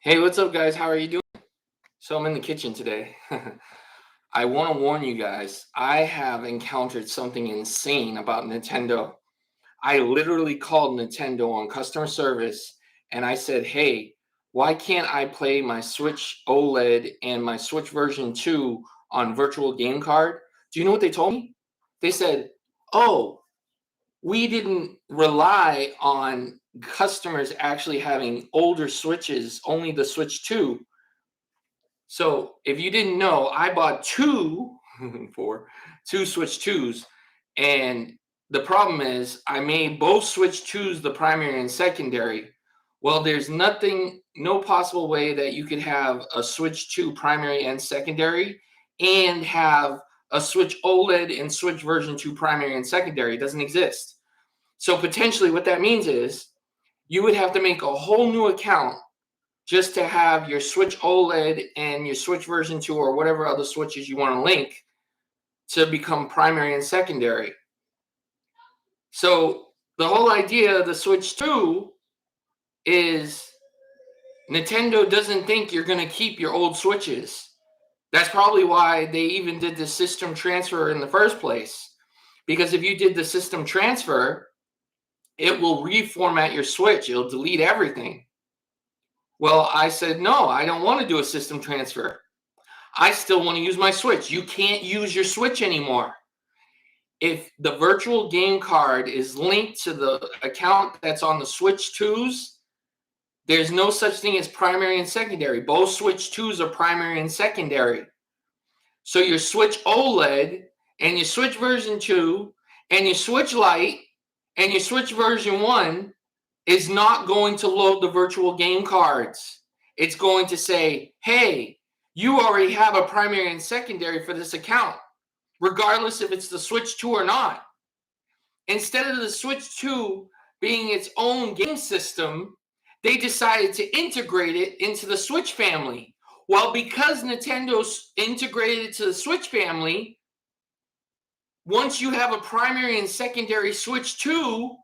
Hey, what's up, guys? How are you doing? So I'm in the kitchen today. I want to warn you guys, I have encountered something insane about Nintendo. I literally called Nintendo on customer service and I said, hey, why can't I play my Switch OLED and my Switch version 2 on virtual game card? Do you know what they told me? They said, oh, we didn't rely on customers actually having older Switches, only the Switch 2. So if you didn't know, I bought two for two Switch 2s. And the problem is I made both Switch 2s the primary and secondary. Well, there's nothing, no possible way that you could have a Switch 2 primary and secondary and have a Switch OLED and Switch version 2 primary and secondary. It doesn't exist. So potentially what that means is you would have to make a whole new account just to have your Switch OLED and your Switch version 2 or whatever other switches you want to link to become primary and secondary. So the whole idea of the Switch 2 is Nintendo doesn't think you're going to keep your old Switches. That's probably why they even did the system transfer in the first place. Because if you did the system transfer, it will reformat your Switch. It'll delete everything. Well, I said, no, I don't want to do a system transfer. I still want to use my Switch. You can't use your Switch anymore. If the virtual game card is linked to the account that's on the Switch 2s, there's no such thing as primary and secondary. Both Switch 2s are primary and secondary. So your Switch OLED and your Switch version 2 and your Switch Lite and your Switch version 1 is not going to load the virtual game cards. It's going to say, hey, you already have a primary and secondary for this account, regardless if it's the Switch 2 or not. Instead of the Switch 2 being its own game system, they decided to integrate it into the Switch family. Well, because Nintendo's integrated it to the Switch family, once you have a primary and secondary Switch 2,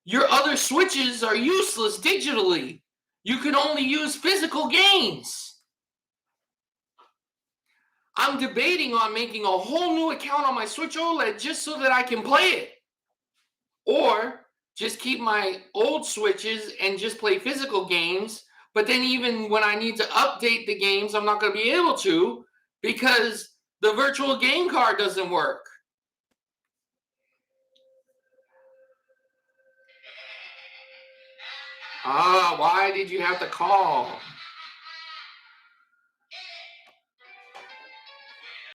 your other Switches are useless digitally. You can only use physical games. I'm debating on making a whole new account on my Switch OLED just so that I can play it. Or just keep my old Switches and just play physical games. But then even when I need to update the games, I'm not going to be able to because the virtual game card doesn't work. Why did you have to call?